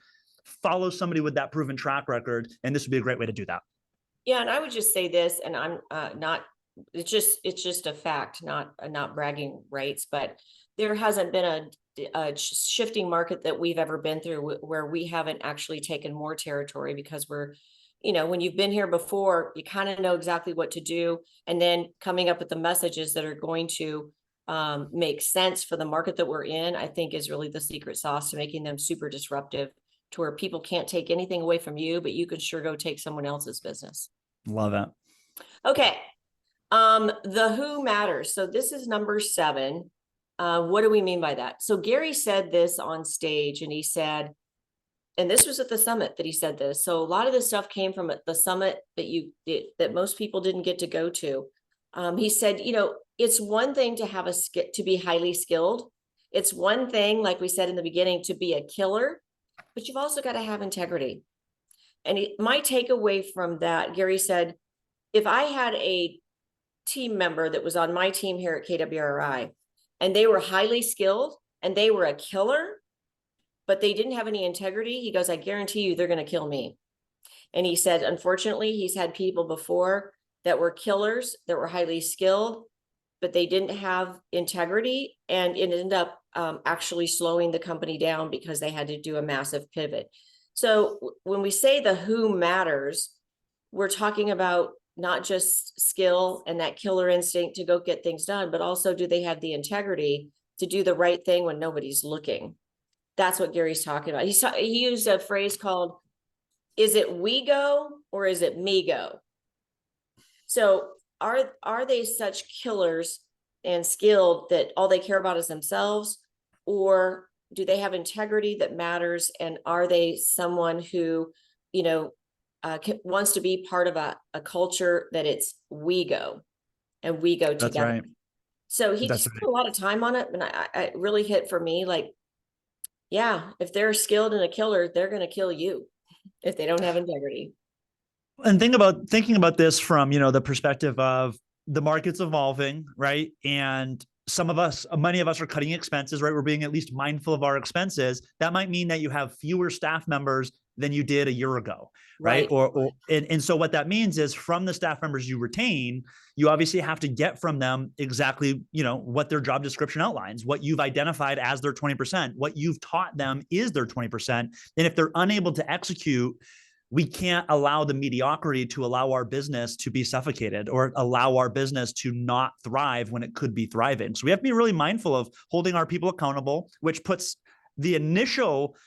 follow somebody with that proven track record. And this would be a great way to do that. Yeah, and I would just say this, and I'm not, it's just a fact, not bragging rights, but there hasn't been a shifting market that we've ever been through where we haven't actually taken more territory, because we're, when you've been here before, you kind of know exactly what to do, and then coming up with the messages that are going to make sense for the market that we're in, I think is really the secret sauce to making them super disruptive, to where people can't take anything away from you, but you can sure go take someone else's business. Love it. Okay. The who matters. So this is number 7. What do we mean by that? So Gary said this on stage, and he said, and this was at the summit that he said this. So a lot of this stuff came from the summit that most people didn't get to go to. He said, it's one thing to have to be highly skilled. It's one thing, like we said in the beginning, to be a killer, but you've also got to have integrity. And my takeaway from that, Gary said, if I had a team member that was on my team here at KWRI, and they were highly skilled and they were a killer, but they didn't have any integrity, he goes, I guarantee you they're going to kill me. And he said, unfortunately, he's had people before that were killers, that were highly skilled, but they didn't have integrity, and it ended up actually slowing the company down because they had to do a massive pivot. So when we say the who matters, we're talking about not just skill and that killer instinct to go get things done, but also, do they have the integrity to do the right thing when nobody's looking? That's what Gary's talking about. He used a phrase called, is it we go or is it me go? So are they such killers and skilled that all they care about is themselves, or do they have integrity that matters? And are they someone who, wants to be part of a culture that it's we go and we go together? That's right. So he That's spent right. a lot of time on it, and I really hit for me, like, yeah, if they're skilled and a killer, they're going to kill you if they don't have integrity. And thinking about this from, the perspective of the market's evolving, right? And many of us are cutting expenses, right? We're being at least mindful of our expenses. That might mean that you have fewer staff members than you did a year ago, right? And so what that means is, from the staff members you retain, you obviously have to get from them exactly, what their job description outlines, what you've identified as their 20%, what you've taught them is their 20%. And if they're unable to execute, we can't allow the mediocrity to allow our business to be suffocated, or allow our business to not thrive when it could be thriving. So we have to be really mindful of holding our people accountable, which puts the initial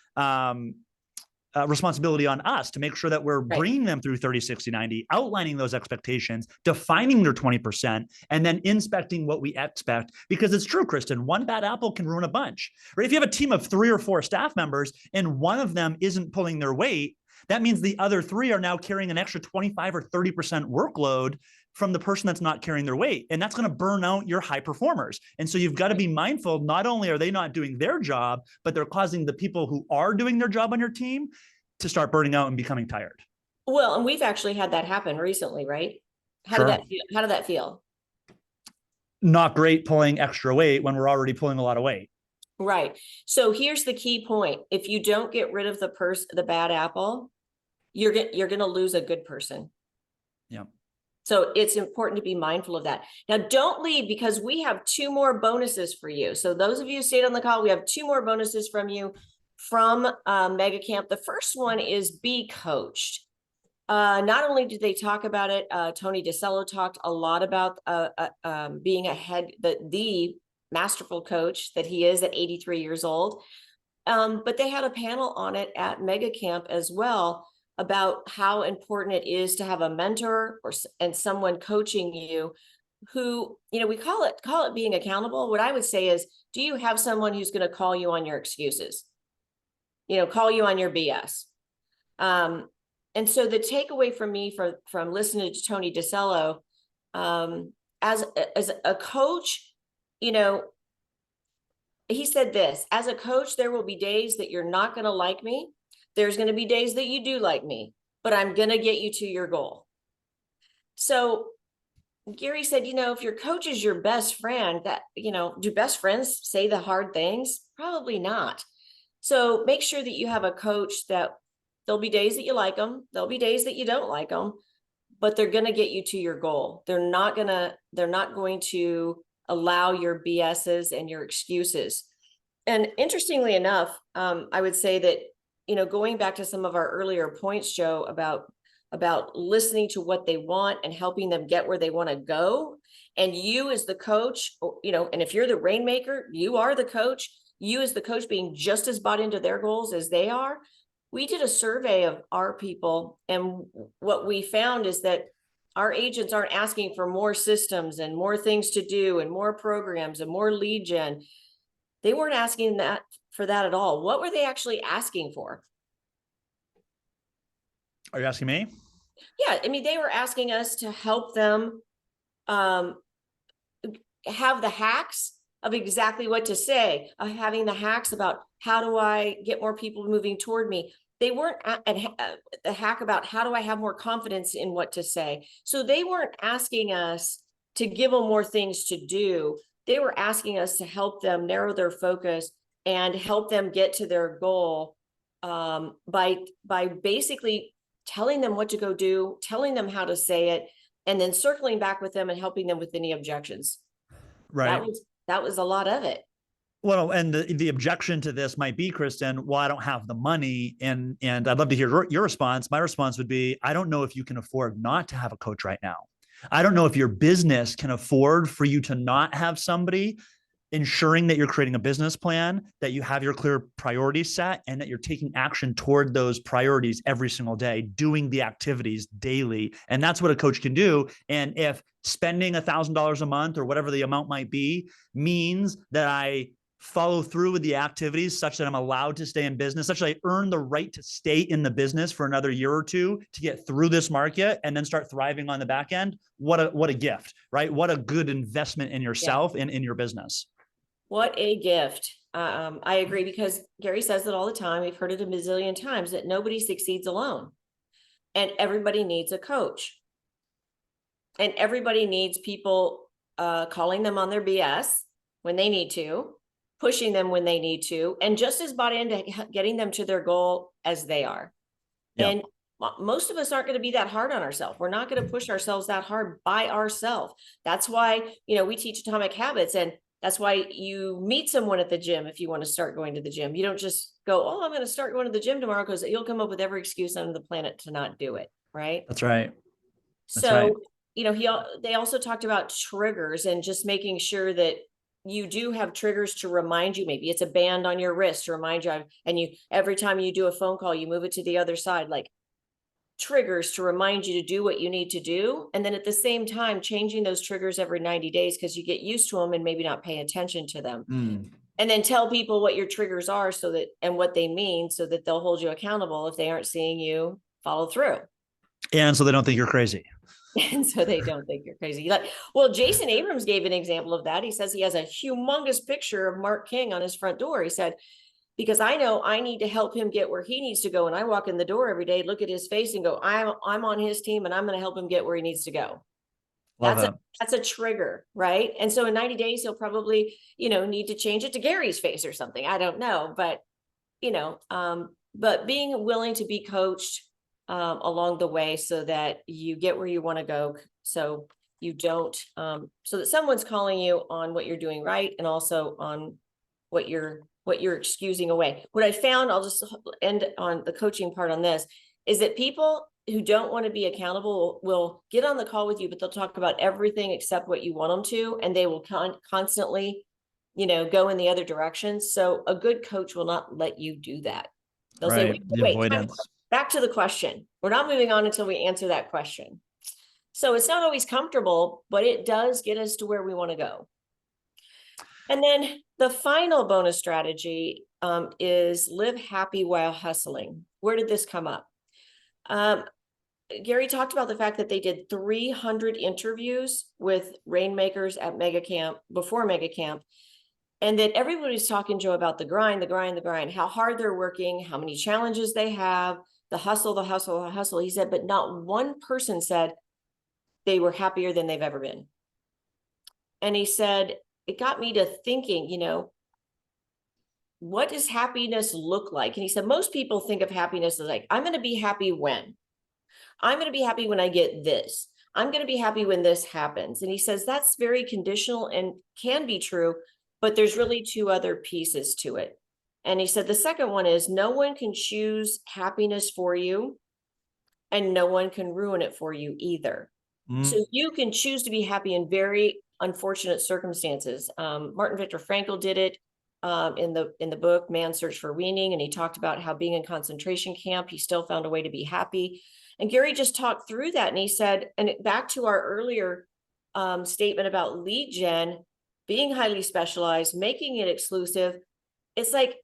responsibility on us to make sure that we're bringing them through 30, 60, 90, outlining those expectations, defining their 20%, and then inspecting what we expect. Because it's true, Kristan, one bad apple can ruin a bunch, right? If you have a team of 3 or 4 staff members and one of them isn't pulling their weight, that means the other 3 are now carrying an extra 25 or 30% workload from the person that's not carrying their weight. And that's going to burn out your high performers. And so you've got to be mindful, not only are they not doing their job, but they're causing the people who are doing their job on your team to start burning out and becoming tired. Well, and we've actually had that happen recently, right? How did that feel? Not great, pulling extra weight when we're already pulling a lot of weight. Right. So here's the key point. If you don't get rid of the bad apple, you're going to lose a good person. Yeah. So it's important to be mindful of that. Now, don't leave, because we have 2 more bonuses for you. So those of you who stayed on the call, we have 2 more bonuses from you from Mega Camp. The first one is Be Coached. Not only did they talk about it, Tony DeCello talked a lot about being the masterful coach that he is at 83 years old. But they had a panel on it at Mega Camp as well, about how important it is to have a mentor and someone coaching you who, we call it being accountable. What I would say is, do you have someone who's going to call you on your excuses? Call you on your BS. And so the takeaway from me from listening to Tony DeCello, as a coach, he said this: as a coach, there will be days that you're not going to like me. There's going to be days that you do like me, but I'm going to get you to your goal. So Gary said, if your coach is your best friend, do best friends say the hard things? Probably not. So make sure that you have a coach that there'll be days that you like them. There'll be days that you don't like them, but they're going to get you to your goal. They're not going to allow your BSs and your excuses. And interestingly enough, I would say that, going back to some of our earlier points, Joe, about listening to what they want and helping them get where they want to go. And you as the coach, and if you're the rainmaker, you are the coach, you as the coach being just as bought into their goals as they are. We did a survey of our people, and what we found is that our agents aren't asking for more systems and more things to do and more programs and more lead gen. They weren't asking for that at all. What were they actually asking for? Are you asking me? Yeah, I mean, they were asking us to help them have the hacks of exactly what to say, having the hacks about how do I get more people moving toward me. They weren't the hack about how do I have more confidence in what to say. So they weren't asking us to give them more things to do. They were asking us to help them narrow their focus and help them get to their goal by basically telling them what to go do, telling them how to say it, and then circling back with them and helping them with any objections. Right. That was a lot of it. Well, and the objection to this might be, Kristan, well, I don't have the money. And I'd love to hear your response. My response would be, I don't know if you can afford not to have a coach right now. I don't know if your business can afford for you to not have somebody ensuring that you're creating a business plan, that you have your clear priorities set, and that you're taking action toward those priorities every single day, doing the activities daily. And that's what a coach can do. And if spending $1,000 a month or whatever the amount might be means that I follow through with the activities such that I'm allowed to stay in business, such that I earn the right to stay in the business for another year or two to get through this market and then start thriving on the back end. What a gift, right? What a good investment in yourself and in your business. What a gift. I agree, because Gary says it all the time. We've heard it a bazillion times that nobody succeeds alone, and everybody needs a coach, and everybody needs people calling them on their BS when they need to, pushing them when they need to, and just as bought into getting them to their goal as they are. Yep. And most of us aren't going to be that hard on ourselves. We're not going to push ourselves that hard by ourselves. That's why, we teach Atomic Habits, and that's why you meet someone at the gym if you want to start going to the gym. You don't just go, oh, I'm going to start going to the gym tomorrow, because you'll come up with every excuse on the planet to not do it. Right. That's right. That's so, right. They also talked about triggers and just making sure that you do have triggers to remind you. Maybe it's a band on your wrist to remind you, and every time you do a phone call, you move it to the other side, like triggers to remind you to do what you need to do. And then at the same time, changing those triggers every 90 days, because you get used to them and maybe not pay attention to them. And then tell people what your triggers are and what they mean, so that they'll hold you accountable if they aren't seeing you follow through. And so they don't think you're crazy. And so they don't think you're crazy. Well, Jason Abrams gave an example of that. He says he has a humongous picture of Mark King on his front door. He said, because I know I need to help him get where he needs to go. And I walk in the door every day, look at his face and go, I'm on his team, and I'm going to help him get where he needs to go. That's a trigger, right? And so in 90 days, he'll probably, need to change it to Gary's face or something. I don't know, but, but being willing to be coached along the way so that you get where you want to go. So you don't, so that someone's calling you on what you're doing right, and also on what you're excusing away. What I found, I'll just end on the coaching part on this, is that people who don't want to be accountable will get on the call with you, but they'll talk about everything except what you want them to, and they will constantly, go in the other direction. So a good coach will not let you do that. They'll say, wait, back to the question. We're not moving on until we answer that question. So it's not always comfortable, but it does get us to where we want to go. And then the final bonus strategy is live happy while hustling. Where did this come up? Gary talked about the fact that they did 300 interviews with rainmakers at Mega Camp, before Mega Camp, and that everybody's talking, Joe, about the grind, how hard they're working, how many challenges they have, the hustle. He said, but not one person said they were happier than they've ever been. And he said, it got me to thinking, what does happiness look like? And he said, most people think of happiness as like, I'm going to be happy when I'm going to be happy when I get this. I'm going to be happy when this happens. And he says that's very conditional and can be true, but there's really two other pieces to it. And he said the second one is no one can choose happiness for you, and no one can ruin it for you either. So you can choose to be happy in very unfortunate circumstances. Martin Victor Frankl did it in the book Man's Search for Meaning, and he talked about how being in concentration camp, he still found a way to be happy. And Gary just talked through that, and he said, and back to our earlier statement about lead gen, being highly specialized, making it exclusive, it's like,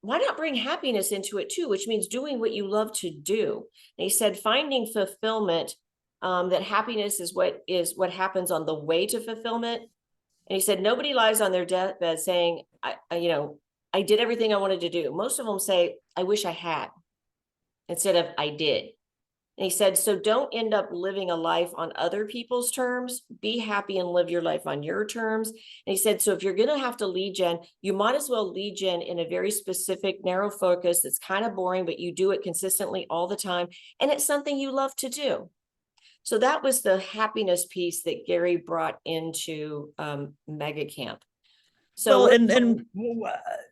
why not bring happiness into it too, which means doing what you love to do. And he said, finding fulfillment, that happiness is what happens on the way to fulfillment. And he said, nobody lies on their deathbed saying, I did everything I wanted to do. Most of them say, I wish I had, instead of I did. And he said, so don't end up living a life on other people's terms. Be happy and live your life on your terms. And he said, so if you're going to have to lead gen, you might as well lead gen in a very specific, narrow focus that's kind of boring, but you do it consistently all the time. And it's something you love to do. So that was the happiness piece that Gary brought into Mega Camp. So, well, and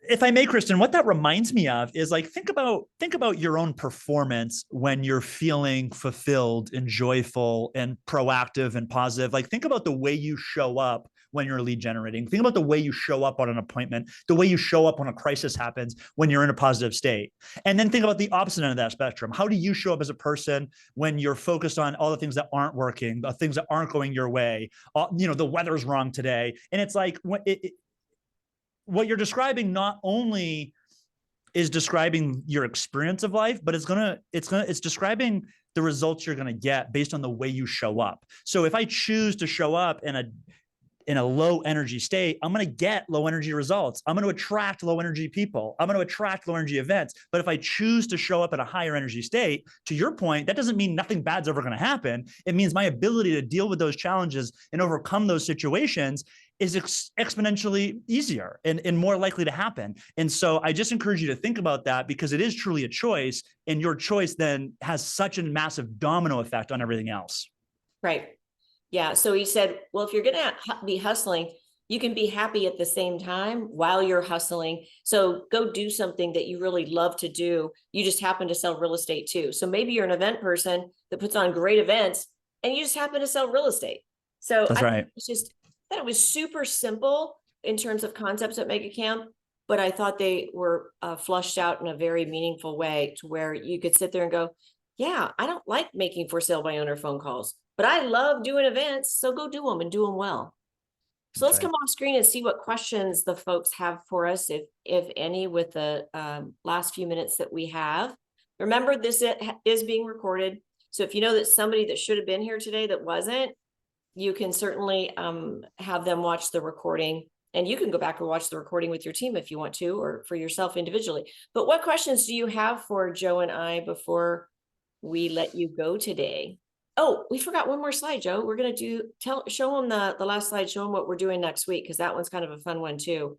if I may, Kristan, what that reminds me of is like, think about your own performance when you're feeling fulfilled and joyful and proactive and positive. Like, think about the way you show up when you're lead generating. Think about the way you show up on an appointment, the way you show up when a crisis happens, when you're in a positive state. And then think about the opposite end of that spectrum. How do you show up as a person when you're focused on all the things that aren't working, the things that aren't going your way? The weather's wrong today. And it's like, what you're describing not only is describing your experience of life, but it's describing the results you're going to get based on the way you show up. So if I choose to show up in a low energy state, I'm going to get low energy results. I'm going to attract low energy people. I'm going to attract low energy events. But if I choose to show up at a higher energy state, to your point, that doesn't mean nothing bad's ever going to happen. It means my ability to deal with those challenges and overcome those situations is exponentially easier and more likely to happen. And so I just encourage you to think about that, because it is truly a choice, and your choice then has such a massive domino effect on everything else. right. Yeah. So he said, well, if you're going to be hustling, you can be happy at the same time while you're hustling. So go do something that you really love to do. You just happen to sell real estate too. So maybe you're an event person that puts on great events and you just happen to sell real estate. So That's right. It's just that it was super simple in terms of concepts at Mega Camp, but I thought they were flushed out in a very meaningful way to where you could sit there and go, yeah, I don't like making for sale by owner phone calls, but I love doing events. So go do them and do them well. So let's come off screen and see what questions the folks have for us, if any, with the last few minutes that we have. Remember, this is being recorded. So if you know that somebody that should have been here today that wasn't, you can certainly have them watch the recording, and you can go back and watch the recording with your team if you want to, or for yourself individually. But what questions do you have for Joe and I before we let you go today? Oh, we forgot one more slide, Joe. We're going to show them the last slide, show them what we're doing next week, because that one's kind of a fun one too.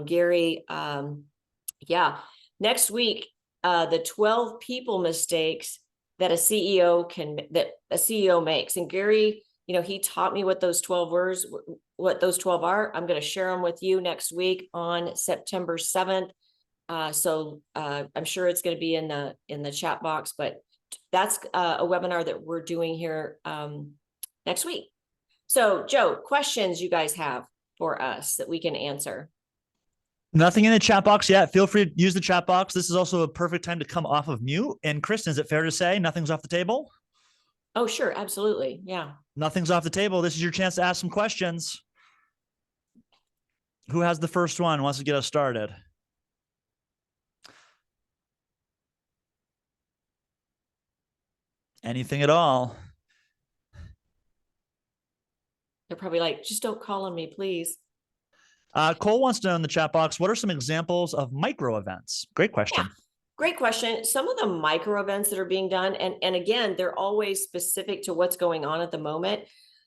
Gary, yeah, next week, the 12 people mistakes that a CEO makes. And Gary, he taught me what those 12 words, what those 12 are. I'm going to share them with you next week on September 7th. So I'm sure it's going to be in the chat box, but that's a webinar that we're doing here next week. So Joe, questions you guys have for us that we can answer? Nothing in the chat box yet. Feel free to use the chat box. This is also a perfect time to come off of mute. And Kristan, is it fair to say nothing's off the table? Oh, sure. Absolutely. Yeah. Nothing's off the table. This is your chance to ask some questions. Who has the first one, wants to get us started? Anything at all? They're probably like, just don't call on me, please. Cole wants to know in the chat box, what are some examples of micro events? Great question. Yeah. Great question. Some of the micro events that are being done, and again, they're always specific to what's going on at the moment.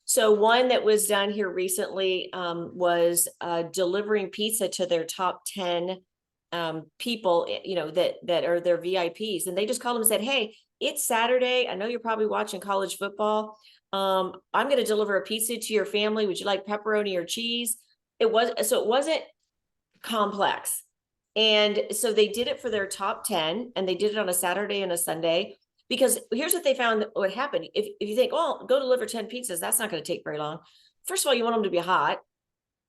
So one that was done here recently was delivering pizza to their top 10 people, that are their VIPs, and they just called them and said, hey, it's Saturday. I know you're probably watching college football. I'm going to deliver a pizza to your family. Would you like pepperoni or cheese? It wasn't complex. And so they did it for their top 10, and they did it on a Saturday and a Sunday, because here's what they found what happened. If you think, oh, go deliver 10 pizzas, that's not going to take very long. First of all, you want them to be hot.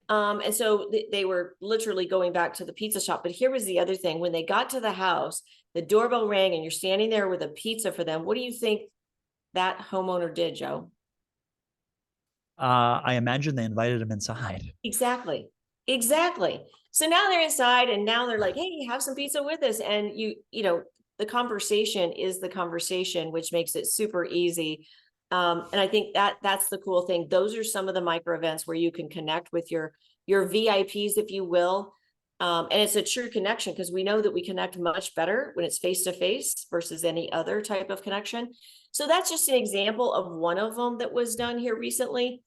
And so they were literally going back to the pizza shop. But here was the other thing. When they got to the house, the doorbell rang and you're standing there with a pizza for them. What do you think that homeowner did, Joe? I imagine they invited him inside. Exactly. Exactly. So now they're inside, and now they're like, hey, have some pizza with us. And the conversation is the conversation, which makes it super easy. And I think that's the cool thing. Those are some of the micro events where you can connect with your VIPs, if you will. And it's a true connection, because we know that we connect much better when it's face to face versus any other type of connection. So that's just an example of one of them that was done here recently.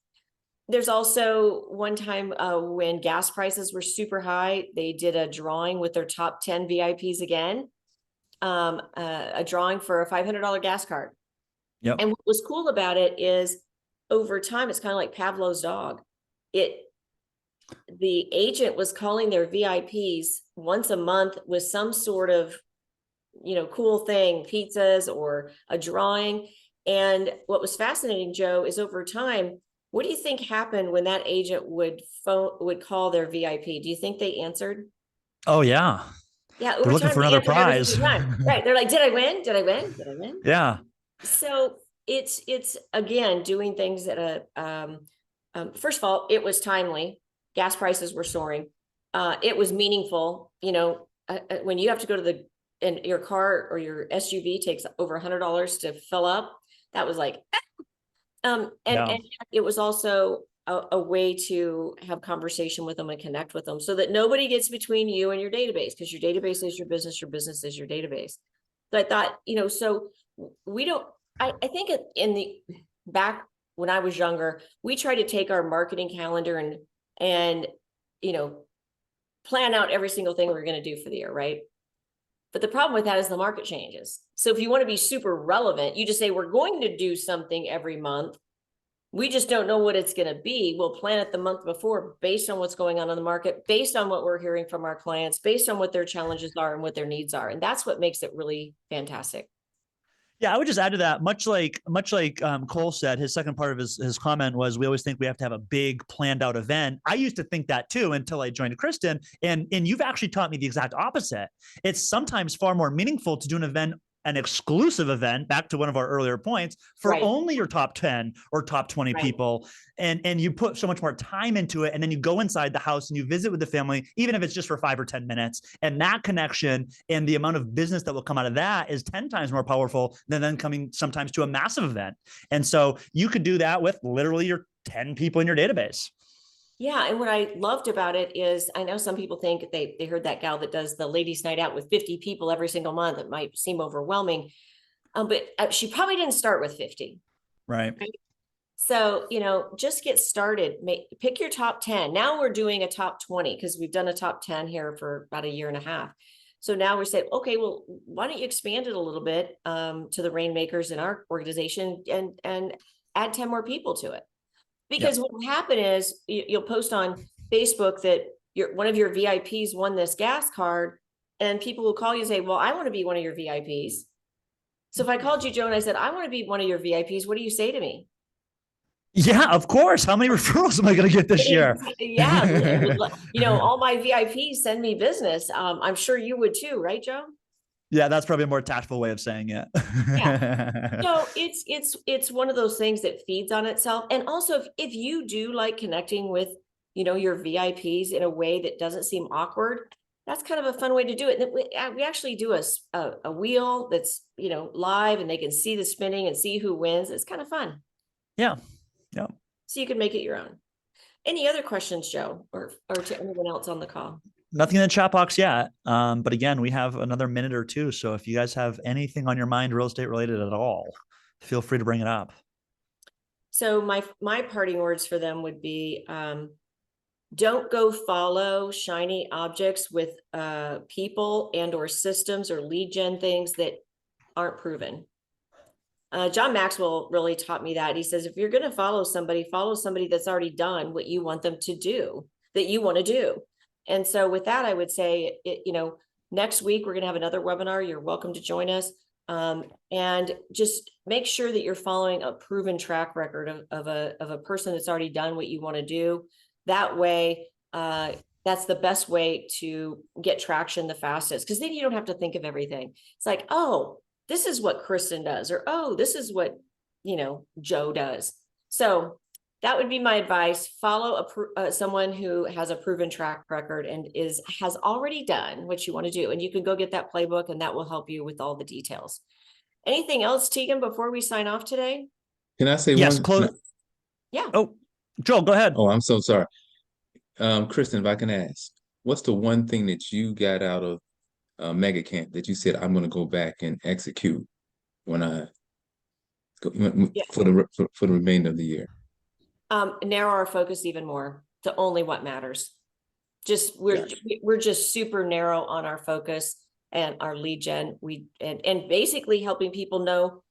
There's also one time when gas prices were super high, they did a drawing with their top 10 VIPs again, a drawing for a $500 gas card. Yep. And what was cool about it is, over time, it's kind of like Pavlov's dog. The agent was calling their VIPs once a month with some sort of, cool thing, pizzas or a drawing. And what was fascinating, Joe, is over time, what do you think happened when that agent would call their VIP? Do you think they answered? Oh yeah. Yeah, They're over looking time, for they another answered every prize. single time. Right. They're like, did I win? Did I win? Did I win? Yeah. So it's again, doing things at first of all, it was timely. Gas prices were soaring. It was meaningful. When you have to go to and your car or your SUV takes over $100 to fill up, that was like, and it was also a way to have conversation with them and connect with them, so that nobody gets between you and your database, because your database is your business is your database. So I thought, so we don't, I think in the back when I was younger, we tried to take our marketing calendar and plan out every single thing we're going to do for the year, right? But the problem with that is the market changes. So if you want to be super relevant, you just say, we're going to do something every month. We just don't know what it's going to be. We'll plan it the month before based on what's going on in the market, based on what we're hearing from our clients, based on what their challenges are and what their needs are. And that's what makes it really fantastic. Yeah, I would just add to that, much like Cole said, his second part of his comment was, we always think we have to have a big planned out event. I used to think that too, until I joined Kristan, and you've actually taught me the exact opposite. It's sometimes far more meaningful to do an exclusive event, back to one of our earlier points, for only your top 10 or top 20 people. And you put so much more time into it. And then you go inside the house and you visit with the family, even if it's just for 5 or 10 minutes. And that connection and the amount of business that will come out of that is 10 times more powerful than then coming sometimes to a massive event. And so you could do that with literally your 10 people in your database. Yeah. And what I loved about it is, I know some people think they heard that gal that does the ladies' night out with 50 people every single month. It might seem overwhelming, but she probably didn't start with 50. Right. So, just get started. Pick your top 10. Now we're doing a top 20, because we've done a top 10 here for about a year and a half. So now we say, okay, well, why don't you expand it a little bit to the rainmakers in our organization and add 10 more people to it. Because what will happen is you'll post on Facebook that one of your VIPs won this gas card, and people will call you and say, well, I want to be one of your VIPs. So if I called you, Joe, and I said, I want to be one of your VIPs, what do you say to me? Yeah, of course. How many referrals am I going to get this year? Yeah. All my VIPs send me business. I'm sure you would too, right, Joe? Yeah, that's probably a more tactful way of saying it. Yeah. So it's one of those things that feeds on itself. And also, if you do like connecting with, your VIPs in a way that doesn't seem awkward, that's kind of a fun way to do it. And we actually do a wheel that's, live, and they can see the spinning and see who wins. It's kind of fun. Yeah. Yeah. So you can make it your own. Any other questions, Joe, or to anyone else on the call? Nothing in the chat box yet. But again, we have another minute or two. So if you guys have anything on your mind, real estate related at all, feel free to bring it up. So my parting words for them would be, don't go follow shiny objects with people and or systems or lead gen things that aren't proven. John Maxwell really taught me that. He says, if you're going to follow somebody that's already done what you want them to do, that you want to do. And so with that, I would say, next week, we're going to have another webinar. You're welcome to join us. And just make sure that you're following a proven track record of a person that's already done what you want to do. That way, that's the best way to get traction the fastest, because then you don't have to think of everything. It's like, oh, this is what Kristan does, or, oh, this is what, Joe does. So that would be my advice. Follow someone who has a proven track record and has already done what you want to do. And you can go get that playbook, and that will help you with all the details. Anything else, Tegan, before we sign off today? Can I say Yes, one? Yeah. Oh, Joel, go ahead. Oh, I'm so sorry. Kristan, if I can ask, what's the one thing that you got out of Mega Camp that you said, I'm going to go back and execute when I go for the remainder of the year? Narrow our focus even more to only what matters. We're just super narrow on our focus and our lead gen. And basically helping people know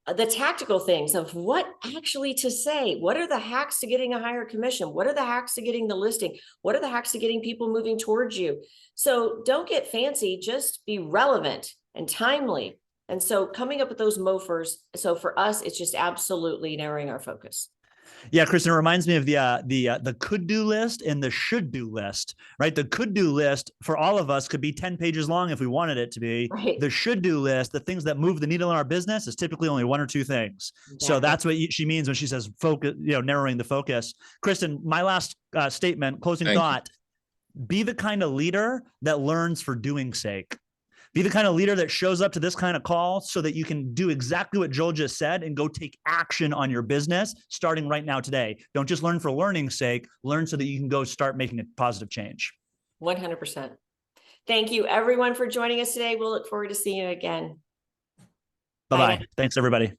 the tactical things of what actually to say. What are the hacks to getting a higher commission? What are the hacks to getting the listing? What are the hacks to getting people moving towards you? So don't get fancy, just be relevant and timely. And so coming up with those MOFIRs. So for us, it's just absolutely narrowing our focus. Yeah, Kristan, it reminds me of the could-do list and the should-do list, right? The could-do list for all of us could be 10 pages long if we wanted it to be. Right. The should-do list, the things that move the needle in our business, is typically only one or two things. Exactly. So that's what she means when she says focus, narrowing the focus. Kristan, my last statement, closing thought, be the kind of leader that learns for doing sake. Be the kind of leader that shows up to this kind of call so that you can do exactly what Joel just said and go take action on your business starting right now today. Don't just learn for learning's sake, learn so that you can go start making a positive change. 100%. Thank you everyone for joining us today. We'll look forward to seeing you again. Bye-bye. Thanks everybody.